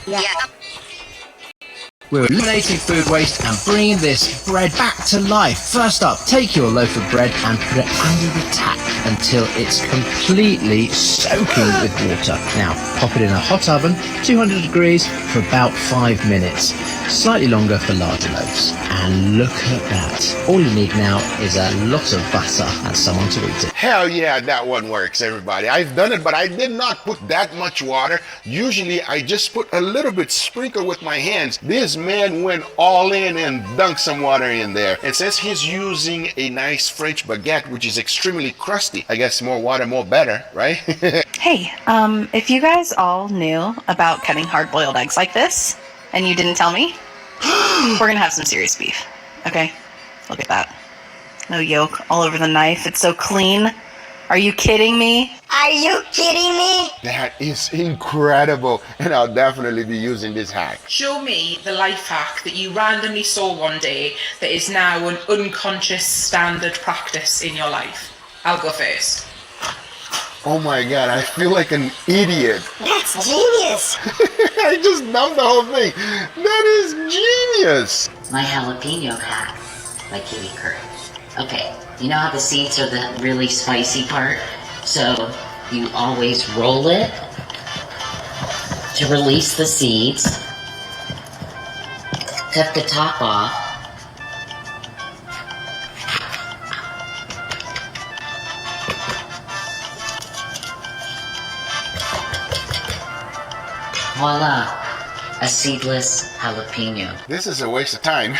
Yeah. We're eliminating food waste and bringing this bread back to life. First up, take your loaf of bread and put it under the tap until it's completely soaking with water. Now, pop it in a hot oven, 200 degrees, for about 5 minutes. Slightly longer for larger loaves. And look at that. All you need now is a lot of butter and someone to eat it. Hell yeah, that one works, everybody. I've done it, but I did not put that much water. Usually, I just put a little bit, sprinkle with my hands. This man went all in and dunked some water in there. It says he's using a nice French baguette, which is extremely crusty. I guess more water, more better, right? Hey, if you guys all knew about cutting hard-boiled eggs like this, and you didn't tell me, we're gonna have some serious beef, okay? Look at that. No yolk all over the knife. It's so clean. Are you kidding me? Are you kidding me? That is incredible, and I'll definitely be using this hack. Show me the life hack that you randomly saw one day that is now an unconscious standard practice in your life. I'll go first. Oh my god, I feel like an idiot. That's genius. I just dumped the whole thing. That is genius. My jalapeno hack by Kitty Curry. Okay, you know how the seeds are the really spicy part? So you always roll it to release the seeds. Cut the top off. Voila, a seedless jalapeno. This is a waste of time.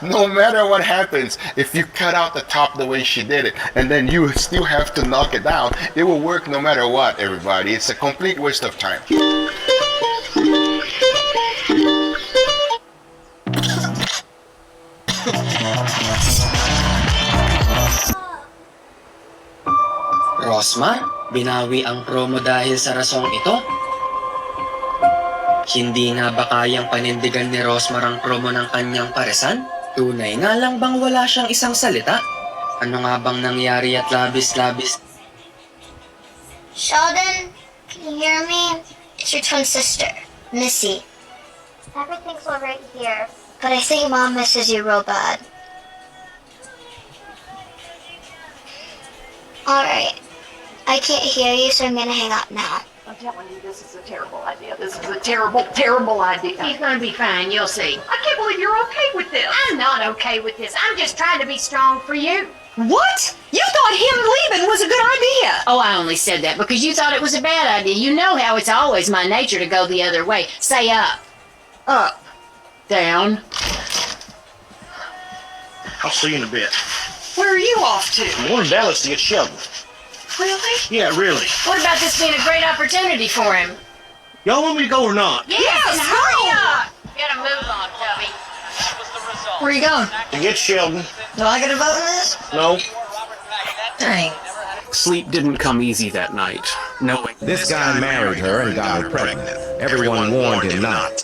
No matter what happens, if you cut out the top the way she did it, and then you still have to knock it down, it will work no matter what, everybody. It's a complete waste of time. Rosmar, binawi ang promo dahil sa rasong ito? Hindi nga ba kayang panindigan ni Rosmar ang promo ng kanyang paresan? Tunay nga lang bang wala siyang isang salita? Ano nga bang nangyari at labis-labis? Sheldon, can you hear me? It's your twin sister, Missy. Everything's all right here, but I think Mom misses you real bad. Alright, I can't hear you, so I'm gonna hang up now. I'm telling you, this is a terrible idea. This is a terrible, terrible idea. He's gonna be fine, you'll see. I can't believe you're okay with this. I'm not okay with this. I'm just trying to be strong for you. What? You thought him leaving was a good idea. Oh, I only said that because you thought it was a bad idea. You know how it's always my nature to go the other way. Say up. Up. Down. I'll see you in a bit. Where are you off to? I'm going to Dallas to get Sheldon. Really? Yeah, really. What about this being a great opportunity for him? Y'all want me to go or not? Yes, hurry up! Get a move on, Tubby. Where are you going? To get Sheldon. Do I get a vote in this? No. Dang. Sleep didn't come easy that night, knowing this guy married her and got her pregnant. Everyone warned him not.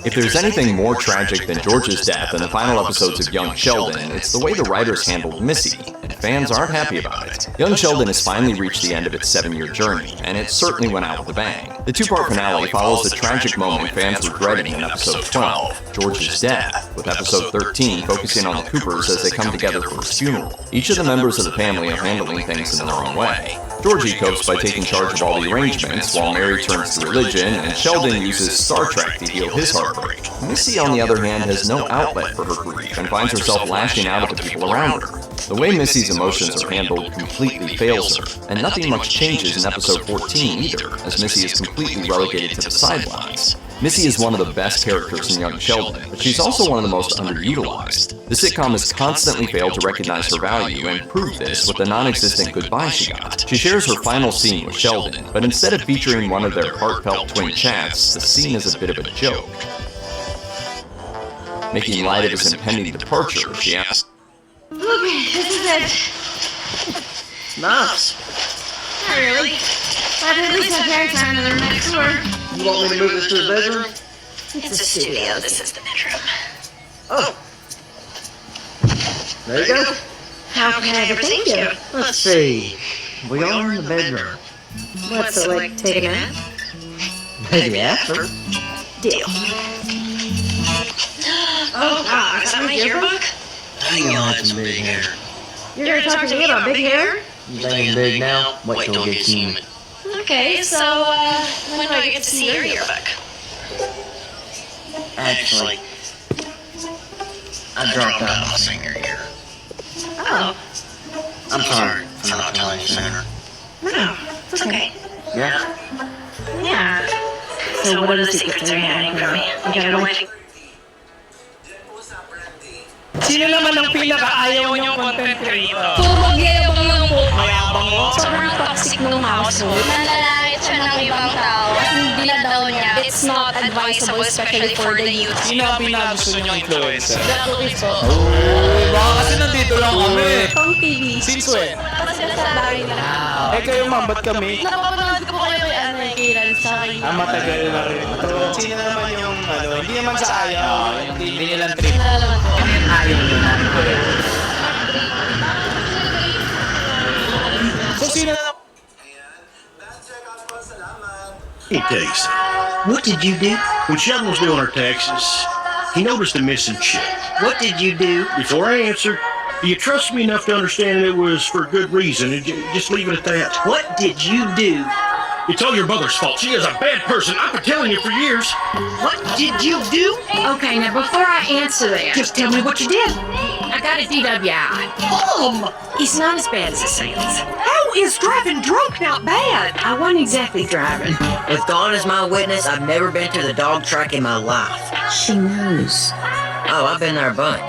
If there's anything more tragic than George's death in the final episodes of Young Sheldon, it's the way the writers handled Missy, and fans aren't happy about it. Young Sheldon has finally reached the end of its 7-year journey, and it certainly went out with a bang. The two-part finale follows the tragic moment fans were dreading in episode 12, George's death, with episode 13 focusing on the Coopers as they come together for his funeral. Each of the members of the family are handling things in their own way. Georgie copes by taking charge of all the arrangements, while Mary turns to religion, and Sheldon uses Star Trek to heal his heartbreak. Missy, on the other hand, has no outlet for her grief and finds herself lashing out at the people around her. The way Missy's emotions are handled completely fails her, and nothing much changes in episode 14 either, as Missy is completely relegated to the sidelines. Missy is one of the best characters in Young Sheldon, but she's also one of the most underutilized. The sitcom has constantly failed to recognize her value and prove this with the non-existent goodbye she got. She shares her final scene with Sheldon, but instead of featuring one of their heartfelt twin chats, the scene is a bit of a joke. Making light of his impending departure, she asks, Okay, this is it. Nice. Not really. But at least have parents are another next door. You want me to move this to the bedroom? It's a studio. This is the bedroom. Oh. There you go. How can I ever thank you? Let's see. We are in the bedroom. What's it like? Take a nap? Maybe after. Deal. Oh God, is that my yearbook? Hang on, some big hair. You're gonna talk to me about big hair? You laying big now? Wait till it gets human. Okay, so when do I get to see your yearbook? Actually, I dropped out of my senior year. Oh. I'm sorry for not telling you sooner. No, it's okay. Yeah? Yeah. So what are the secrets you're hiding from me? You got a wedding? Sino naman ang pinaka-ayaw niyong content creator? Mayabang lang po. Mayabang mo? Sobrang toxic ng household. Nanlalait siya ng ibang tao at hindi na daw niya. It's not advisable, especially for the youth. Sino ang pinagusto niyong influencer? Dato Baka kasi nandito lang kami. Kong TV. Since when? Para sila sa bahay nila. Eh kayo ma'am, ba't kami? Napapanood ko kayo kay Kiran sa akin. Matagal na rin. Sino naman yung hindi naman sa ayaw. Hindi nilang trip. Nalalaman ko. Ayaw nila. So sino na Let me tell you something. What did you do? When Sheldon was doing her taxes, he noticed a missing check. What did you do? Before I answer, do you trust me enough to understand it was for good reason? And just leave it at that. What did you do? It's all your mother's fault. She is a bad person. I've been telling you for years. What did you do? Okay, now before I answer that, Just tell me what you did. I got a DWI. It's not as bad as it sounds. How is driving drunk not bad? I wasn't exactly driving. If Dawn is my witness, I've never been to the dog track in my life. She knows. Oh, I've been there a bunch.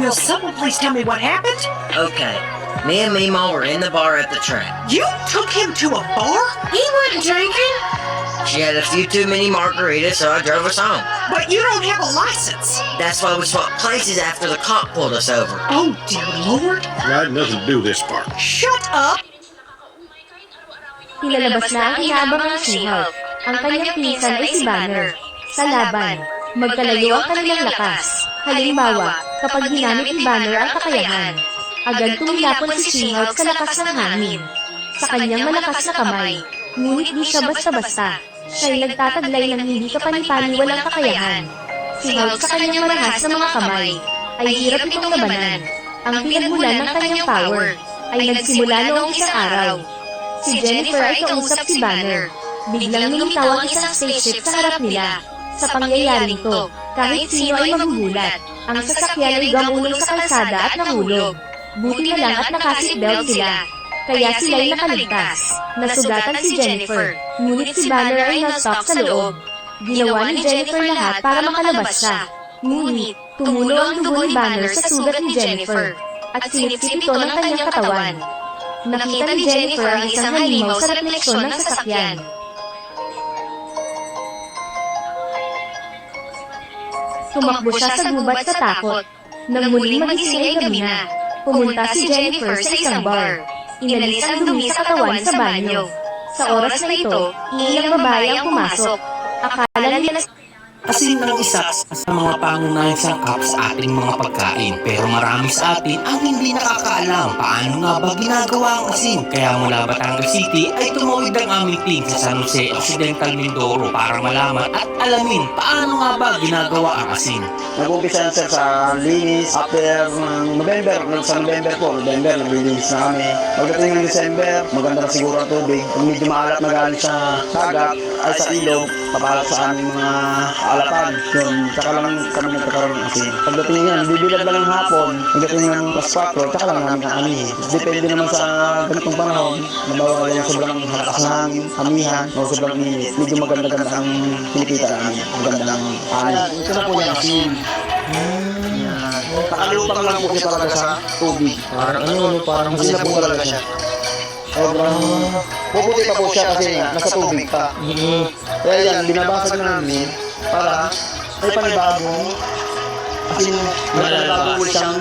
Will someone please tell me what happened? Okay. Me and Mima were in the bar at the track. You took him to a bar? He wasn't drinking. She had a few too many margaritas, so I drove us home. But you don't have a license. That's why we swapped places after the cop pulled us over. Oh, dear Lord. I had nothing to do with this part. Shut up! Pinalabas na ang inaabangang She-Hulk. Ang kanyang pinsan ay si Banner. Sa laban, magkalayo ang kanilang lakas. Halimbawa, kapag ginamit ni Banner ang kakayahan, agad tumilapon si She-Hulk sa lakas ng hangin. Sa kanyang malakas na kamay, ngunit di siya basta-basta. Siya'y nagtataglay ng hindi kapani-paniwalang kakayahan. Si Hulk sa kanyang malahas na mga kamay, ay hirap itong labanan. Ang pinagmulan ng kanyang power, ay nagsimula noong isang araw. Si Jennifer ay kausap si Banner. Biglang lumitaw ang isang spaceship sa harap nila. Sa pangyayaring to, kahit sino ay magugulat. Ang sasakyan ay gamulong sa kalsada at nahulog. Buti na lang at naka-seatbelt sila. Kaya sila'y nakaligtas. Nasugatan si Jennifer, ngunit si Banner ay na-stop sa loob. Ginawa ni Jennifer lahat para makalabas siya. Ngunit, tumulo ang dugo ni Banner sa sugat ni Jennifer, at sinipsip ito ng kanyang katawan. Nakita ni Jennifer ang isang halimaw sa refleksyon ng sasakyan. Tumakbo siya sa gubat sa takot. Nang muling magising ay gabi na, pumunta si Jennifer sa isang bar. Inalis ang dumi sa katawan sa banyo. Sa oras na ito, iilang babae ang pumasok. Akala nila Asin ng isa sa mga pangunahing sangkap sa ating mga pagkain, pero marami sa atin ang hindi nakakaalam paano nga ba ginagawa ang asin. Kaya mula Batangas City ay tumawid ang aming team sa San Jose Occidental Mindoro para malaman at alamin paano nga ba ginagawa ang asin. Nag-umpisa sir sa linis after ng November, sa November naglilinis na kami. Pagdating ng December, maganda na siguro ang tubig. Kung medyo maalat na galing sa dagat ay sa ilog, papalat sa aming mga alapan. Yun, tsaka lang kami nagkakaroon ng asin. Pagdating yan, bibilad lang ng hapon, pagdating ng plus 4, tsaka lang namin kaanihin. Depende naman sa ganitong panahon, nabawa yung sobrang halakas na hangin, amihan, o sobrang init. Medyo maganda-ganda ang pinikita namin. Maganda ng anin. Ito na po yung asin. Nakalupang lang po siya talaga sa tubig. Parang hindi na po talaga siya. Sobrang puputi pa po siya kasi nasa tubig pa. Kaya yan, binabasag na namin para may panibagong asin, may panibagong siyang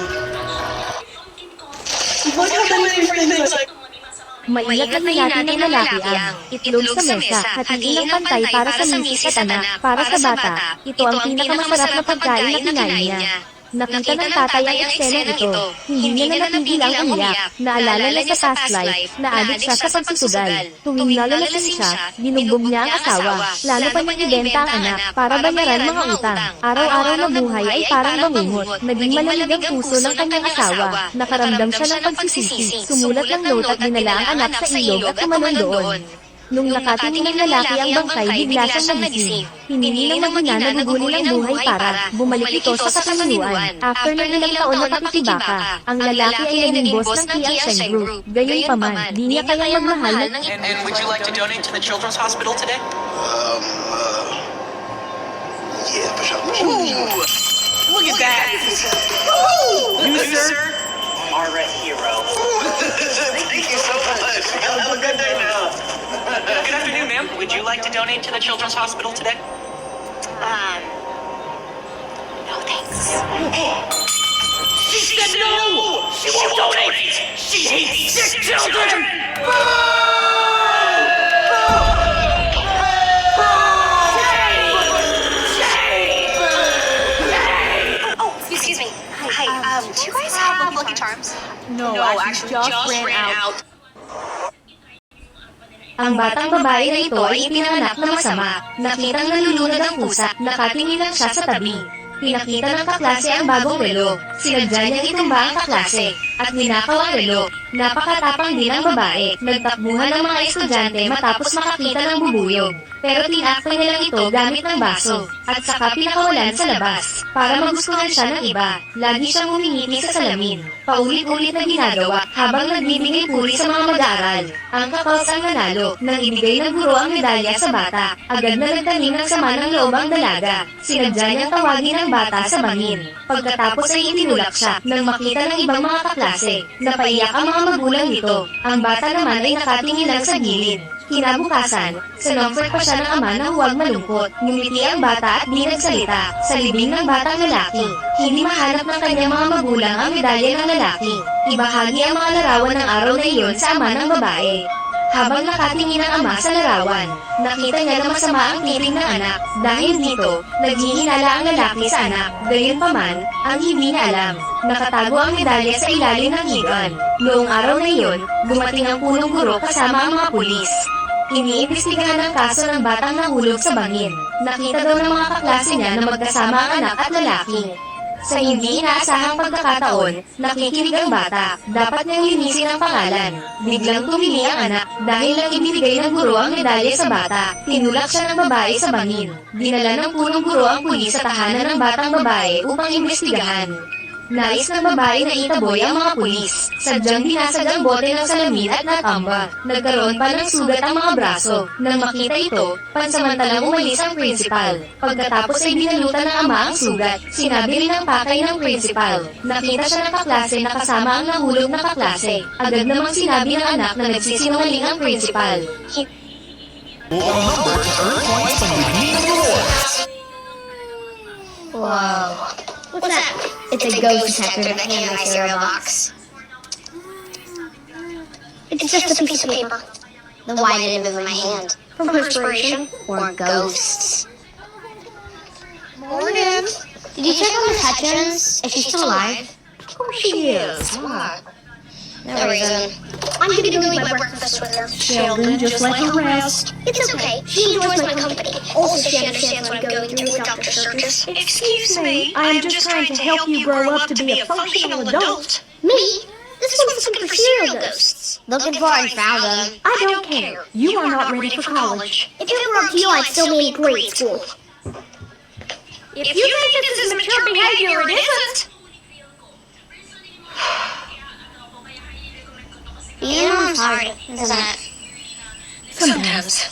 Mailatagay natin ng lalaki ang itlog sa mesa, hatiin ng pantay para sa misis at anak. Para sa bata, ito ang pinakamasarap na pagkain na kinain niya. Nakita ng tatay ang eksenang ito. Hindi niya na natigil ang umiyak. Naalala niya sa past life na adik siya sa pagsusugal. Tuwing lalalasing siya, binugbog niya ang asawa. Lalo pa niyang ibenta ang anak para bayaran mga utang. Araw-araw na buhay ay parang bangungot. Naging malamig ang puso ng kanyang asawa. Nakaramdam siya ng pagsisisi. Sumulat ng note at dinala ang anak sa ilog at tumalon doon. Nung nakatingin ng lalaki ang bangkay, bigla siyang nagising. Hiningi ng mahina na gugulin ang buhay para bumalik ito sa kataninuan. After ng ilang taon na pakikibaka, ang lalaki ay naging boss ng Kiangsheng Group. Gayon pa man, di niya kayang magmahal ng... And would you like to donate to the Children's Hospital today? Yeah, for sure. Look at that! You, sir, are a hero. Thank you so much. Have a good day now. Good afternoon, ma'am. Would you like to donate to the Children's Hospital today? No thanks. She said no! She won't donate! She hates sick children! Oh, excuse me. Hi, do you guys have Lucky Charms? No, actually just ran out. Ang batang babae na ito ay ipinanganak na masama. Nakitang nalulunod ang pusa, nakatingin lang siya sa tabi. Pinakita ng kaklase ang bagong relo. Sinadya niyang itumba ang kaklase at ninakaw ang relo. Napakatapang din ang babae. Nagtakbuhan ang mga estudyante matapos makakita ng bubuyog. Pero tinakpan niya lang ito gamit ng baso at saka pinakawalan sa labas para magustuhan siya ng iba. Lagi siyang humingiti sa salamin. Paulit-ulit na ginagawa habang nagbibigay puri sa mga mag-aaral. Ang kakaos ang nanalo nang ibigay ng guro ang medalya sa bata. Agad na nagtanim ng sama ng loob ang dalaga. Sinadya niyang tawagin ang bata sa bangin. Pagkatapos ay itinulak siya nang makita ng ibang mga kaklase. Napaiyak ang mga magulang nito. Ang bata naman ay nakatingin lang sa gilid. Kinabukasan, sinumfort pa siya ng ama na huwag malungkot. Ngumiti ang bata at di nagsalita. Sa libing ng batang lalaki, hindi mahanap ng kanyang mga magulang ang medalya ng lalaki. Ibahagi ang mga larawan ng araw na iyon sa ama ng babae. Habang nakatingin ang ama sa larawan, nakita niya na masama ang tiring ng anak. Dahil dito, naghihinala ang lalaki sa anak. Gayunpaman, ang hindi niya alam, nakatago ang medalya sa ilalim ng higaan. Noong araw na iyon, dumating ang punong guro kasama ang mga pulis. Iniimbestigahan ang kaso ng batang nahulog sa bangin. Nakita daw ng mga kaklase niya na magkasama ang anak at lalaki. Sa hindi inaasahang pagkakataon, nakikinig ang bata. Dapat niyang linisin ang pangalan. Biglang tumili ang anak dahil lang ibinigay ng guro ang medalya sa bata. Tinulak siya ng babae sa bangin. Dinala ng punong guro ang pulis sa tahanan ng batang babae upang imbestigahan. Nais ng babae na itaboy ang mga pulis. Sadyang binasag ang bote ng salamin at natamba. Nagkaroon pa ng sugat ang mga braso. Nang makita ito, pansamantalang umalis ang principal. Pagkatapos ay binalutan ng ama ang sugat. Sinabi rin ang pakay ng principal. Nakita siya ng kaklase na kasama ang nahulog na kaklase. Agad namang sinabi ng anak na nagsisinungaling ang principal. Whoa. What's that? It's a ghost detector that came in my cereal box. It's just a piece of paper. Then why did it move in my hand? From perspiration or ghosts? Morning. Did you check on Miss Hutchins? Is she still alive? Of course she is. What? No reason. I'm gonna go eat my breakfast with her. Sheldon, just let her rest. It's okay. She enjoys my company. Also, she understands what I'm going through with Dr. Circus. Excuse me, I am just trying to help you grow up to be a functional adult. Me? This one's looking for serial ghosts. Looking for and found them. I don't care. You are not ready for college. If it were up to you, I'd still be in grade school. If you think this is mature behavior, it isn't. You know it's hard, isn't it? Sometimes.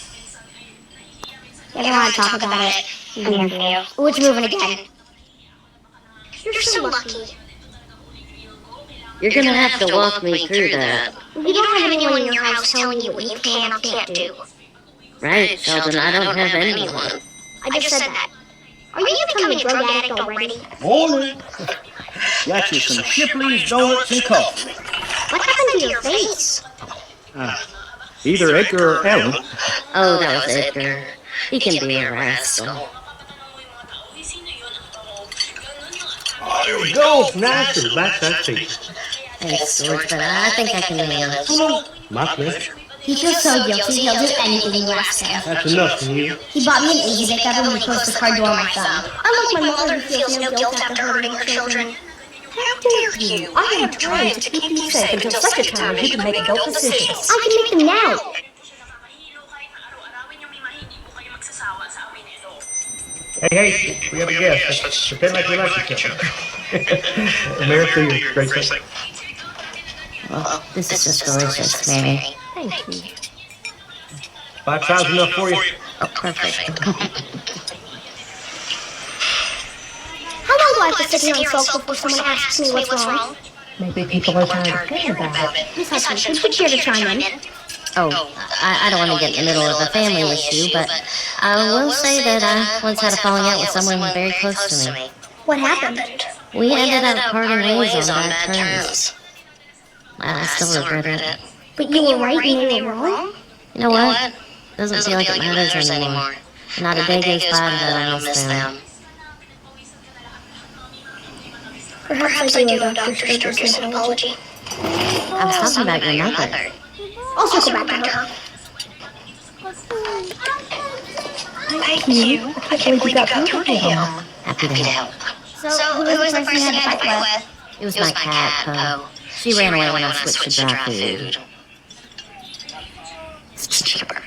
You ever want to talk about it? I'm here for you. Ooh, it's moving again. You're so lucky. You're gonna have to walk me through that. You don't have anyone in your house telling you what you can or can't do. Right, Sheldon, I don't have anyone. I just said that. Are you becoming a drug addict already? Morning. Got you some Shipley's donuts and coffee. What happened to your face? Either Edgar or Ellen. Oh, that was Edgar. He can be a rascal. There we go. Nice. Back that feet. Thanks, George, but I think I can nail it. My pleasure. He feels so guilty, he'll do anything you ask him. That's enough from you. He bought me an easy cover when we closed the car door on my thumb. Unlike my mother who feels no guilt after hurting her children. How dare you? I am trying to keep you safe until such a time as you can make adult decisions. I can make them now. Hey, we have a guest. Let's pretend like we like each other. America, you're great. Well, this is just delicious, Mary. Thank you. 5 tries enough for you? Oh, perfect. How long do I have to sit here and sulk before someone asks me what's wrong? Maybe people are tired of hearing about it. Miss Hutchins, would you care to chime in? Oh, I don't want to get in the middle of a family issue, but I will say that I once had a falling out with someone very close to me. What happened? We ended up parting ways on bad terms. I still regret it. But you were right and they were wrong? You know what? Doesn't feel like it matters anymore. Not a day goes by that I miss them. Perhaps I do owe Dr. Sturgis an apology. I was talking about your mother. I'll circle back to her. Thank you. I can't believe you got through to him. Happy to help. So, who was the person you had to fight with? It was my cat, Poe. She ran away when I switched to dry food. It's cheaper.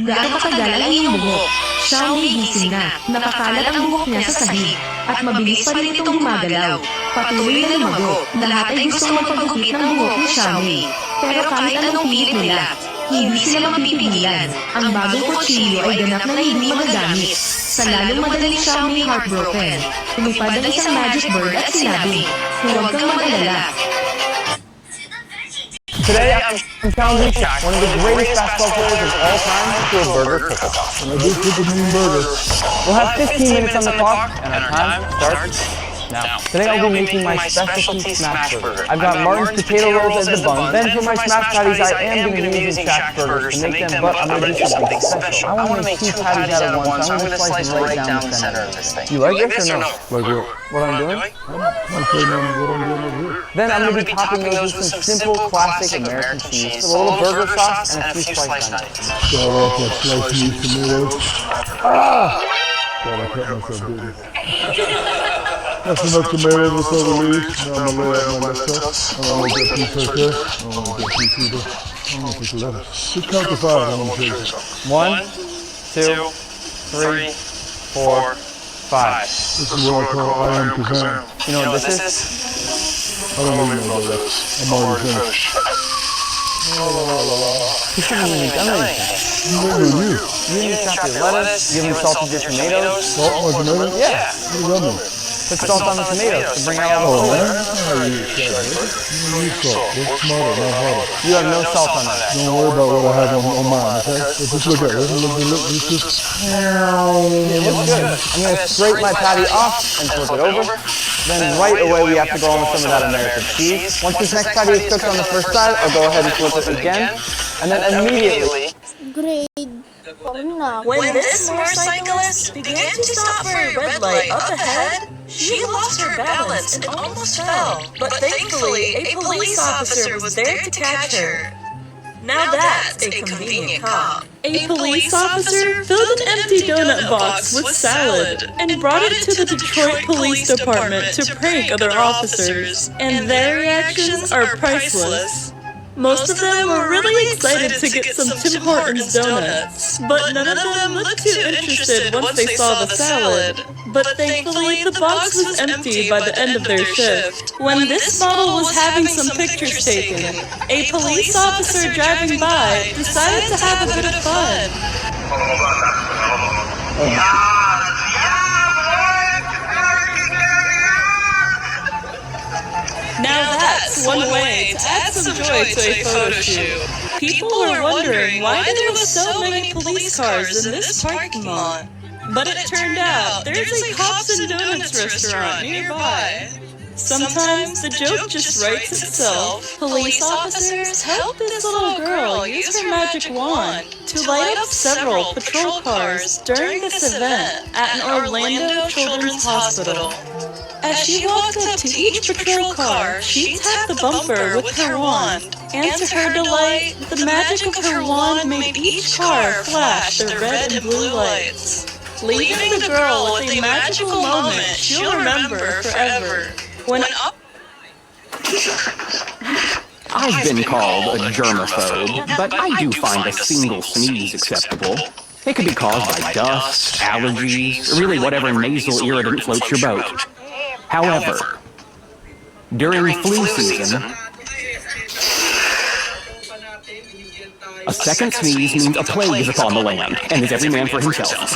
Gaano katagal ang iyong buhok? Siya ang gigising na, nakakalat ang buhok niya sa sahig, at mabilis pa rin itong gumagalaw. Patuloy na lumago, lahat ay gustong magpagupit ng buhok ni Xiaomi. Pero kahit anong pilit nila, hindi sila mapipigilan. Ang bagong kutsilyo ay ganap na hindi magagamit. Sa lalong madaling Xiaomi heartbroken, lumipad ang isang magic bird at sinabi, huwag kang mag-alala. Today, I'm challenging Shaq, one of the greatest basketball players of all time, to a burger cook-off. And I do cook a mean burger. We'll have 15 minutes on the clock, and our time starts now. Today I'll be making my specialty smash burger. I've got Martin's potato rolls as the bun. Then for my smash patties, I am going to be using Shaq burgers to make them, but I'm going to do something special. I want to make 2 patties out of one, so I'm going to slice right down the center of this thing. You like this or no? Like What I'm doing? I'm saying what I'm doing over here. Then I'm going to be topping those with some simple, classic American cheese, a little burger sauce, and a few sliced onions. Start off with sliced meat, tomatoes. Ah! God, I cut myself, didn't I? That's enough tomatoes, that's all we need. Now I'm going to lay out my lettuce. I don't want that piece right there. I don't want that piece either. I don't want this lettuce. Just count to 5, I'm going to tell you. 1, 2, 3, 4, 5. This is what I call I am Kazan. You know what this is? I don't even know about that. I'm already finished. You shouldn't even done anything. You. You need to chop your lettuce, you haven't salted your tomatoes. Salt on my tomatoes? Yeah. What does that mean? Put salt on the tomatoes to bring out all the flavor. I use salt. Work smarter, not harder. You have no salt on that. Don't worry about what I have on mine, okay? Let's just look at it. Look, this is... It looks good. I'm going to scrape my patty off and flip it over. Then right away we have to go on with some of that American cheese. Once this next patty is cooked on the first side, I'll go ahead and flip it again. And then immediately... When this motorcyclist began to stop for a red light up ahead, she lost her balance and almost fell. But thankfully, a police officer was there to catch her. Now that's a convenient cop. A police officer filled an empty donut box with salad and brought it to the Detroit Police Department to prank other officers, and their reactions are priceless. Most of them were really excited to get some Tim Hortons donuts, but none of them looked too interested once they saw the salad. But thankfully, the box was empty by the end of their shift. When this model was having some pictures taken, a police officer driving by decided to have a bit of fun. Now that's one way to add some joy to a photo shoot. People were wondering why there were so many police cars in this parking lot. But it turned out there's a Cops and Donuts restaurant nearby. Sometimes the joke just writes itself. Police officers help this little girl use her magic wand to light up several patrol cars during this event at an Orlando Children's Hospital. As she walked up to each patrol car, she tapped the bumper with her wand, and to her delight, the magic of her wand made each car flash their red and blue lights, leaving the girl with a magical moment she'll remember forever. When up. I've been called a germaphobe, but I do find a single sneeze acceptable. It could be caused by dust, allergies, or really whatever nasal irritant floats your boat. However, during flu season, a second sneeze means a plague is upon the land, and is every man for himself.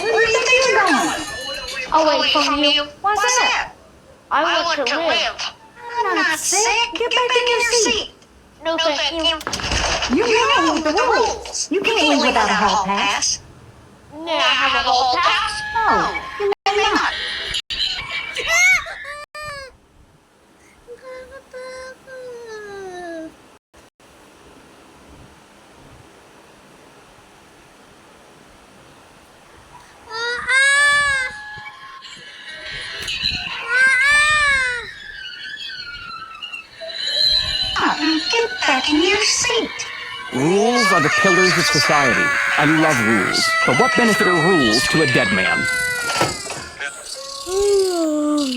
Where's the baby going? Away from you. What's that? I want to live. I'm not sick. Get back in your seat. No, thank you. You know the rules. You can't leave without a hall pass. No, I have a hall pass. No, you may not. Get back in your seat. Rules are the pillars of society. I love rules. But what benefit are rules to a dead man?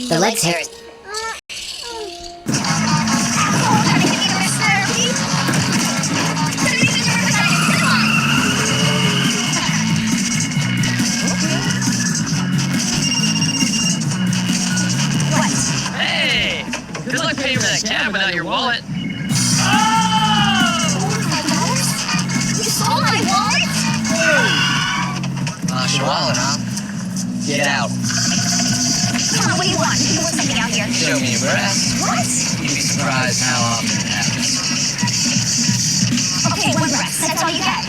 The legs hurt. Hey! Good luck paying for that cab without your wallet. Lost your wallet, huh? Get out. Come on, what do you want? You want something out here? Show me your breath. What? You'd be surprised how often it happens. Okay, one breath. That's all you get.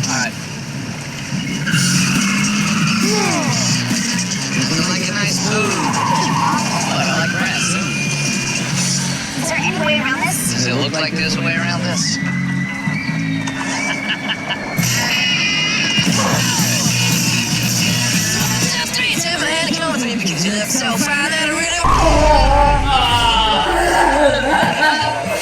Alright. Looking like a nice move. Oh, I like breath. Is there any way around this? Does it look like there's a way around this?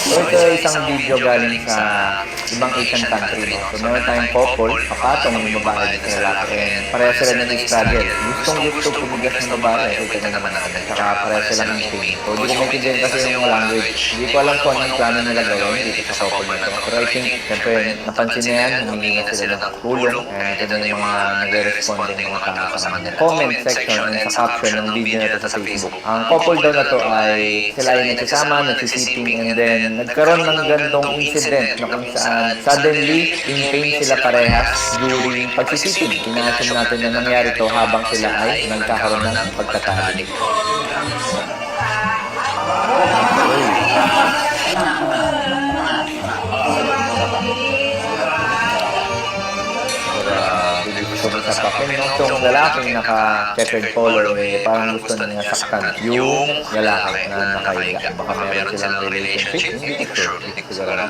So ito ay isang video galing sa ibang Asian country. No? So meron tayong couple, kapatong yung babae at lalaki, and pareha sila na struggle. Gustong pumigas ng babae, ito na naman natin. Saka pareha sila ng pain. So hindi ko maintindihan kasi yung language. Hindi ko alam kung anong plano nila gawin dito sa couple na ito. Pero I think, siyempre, napansin niya yan, humingi na sila ng tulong. And ito na yung mga nagre-respond din yung mga tao sa kanila. Comment section and sa caption ng video na ito sa Facebook. Ang couple daw na to ay sila ay nagsasama, nagsisiping, and then nagkaroon ng gandong incident na kung saan suddenly in pain sila parehas during pagsisiping. Kinasyon natin na nangyari to habang sila ay nagkakaroon ng pagkatali. Sa papel nung lalaking naka-checkered color, parang gusto niya saktan yung lalaki na nakahiga. Baka meron silang relationship, hindi ko sure. Hindi ko siguro.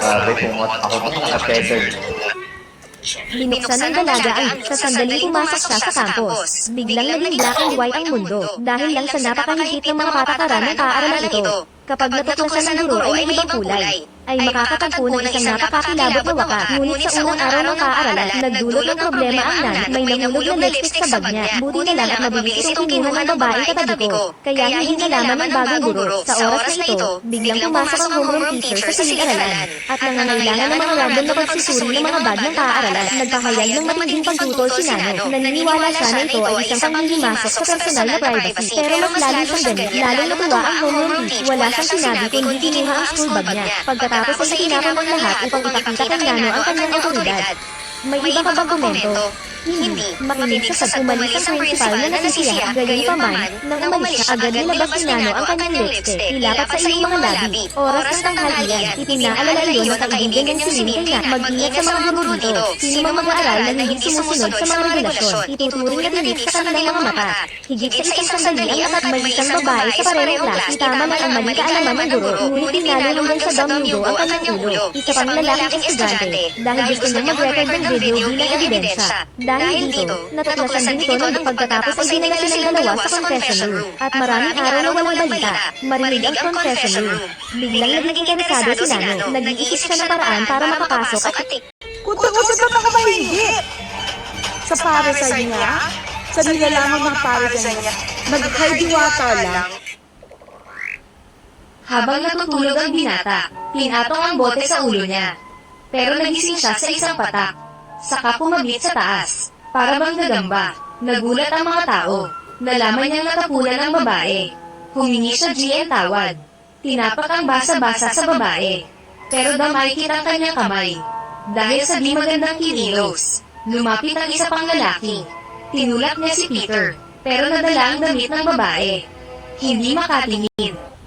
Sabi kung ako kung naka-checkered. Binuksan ng dalaga ay sa sandaling pumasok siya sa campus. Biglang naging black and white ang mundo dahil lang sa napakahigit ng mga patakaran ng paaralan ito. Kapag natuklasan ng guro ay may ibang kulay, ay makakatagpo ng isang napakakilabot na wakas. Ngunit sa unang araw ng paaralan, nagdulot ng problema ang nan, may nahulog na lipstick sa bag niya. Buti na lang at mabilis itong kinuha ng babaeng katabi ko. Kaya hindi nalaman ng bagong guro. Sa oras na ito, biglang pumasok ang homeroom teacher sa silid-aralan at nangangailangan ng mga random na pagsusuri ng mga bag ng paaralan. Nagpahayag ng matinding pagtutol si Nano. Naniniwala siya na ito ay isang panghihimasok sa personal na privacy. Pero mas lalo siyang ganit, lalong natuwa ang homeroom teacher. Wala siyang sinabi kundi kinuha ang school bag niya. Pagkatapos ay tinapon ng lahat upang ipakita kay Nano ang kanyang otoridad. May iba ka bang komento? Hindi. Makinig sa umalis ang principal na nasisiyak. Gayunpaman, nang umalis siya, agad nilabas ni Nano ang kanyang lipstick. Ilapat sa iyong mga labi. Oras ng tanghalian. Ipinaalala iyon ng kaibigan ng si Lynn na mag-ingat sa mga guro dito. Sino mang mag-aaral na hindi sumusunod sa mga regulasyon. Ituturing na dinig sa kanilang mga mata. Higit sa isang sandali ang mali isang babae sa parehong klase. Tama na ang mali kaalaman ng guro. Ngunit pinalo lang sa Domingo ang kanyang ulo. Isa pang lalaking estudyante. Dahil gusto niyang mag-record ng video bilang ebidensya. Dahil dito, natuklasan din ito nang pagkatapos ay dinala silang dalawa sa confession room. At maraming araw na walang balita. Marinig ang confession room. Biglang naging interesado si Nano. Nag-iisip siya ng paraan para makapasok at Kunti-kunti ba makapahigit? Sa parisay niya? Sa nilalamang ng parisay niya? Nagkaidiwata lang? habang natutulog ang binata, pinatong ang bote sa ulo niya. Pero nagising siya sa isang patak. Saka pumablit sa taas. Para bang gagamba. Nagulat ang mga tao. Nalaman niyang natapunan ang babae. Humingi siya GN tawad. Tinapak ang basa-basa sa babae. Pero damay kitang kanyang kamay. Dahil sa di magandang kinilos, lumapit ang isa pang lalaki. Tinulak niya si Peter, pero nadala ang damit ng babae. Hindi makatingin.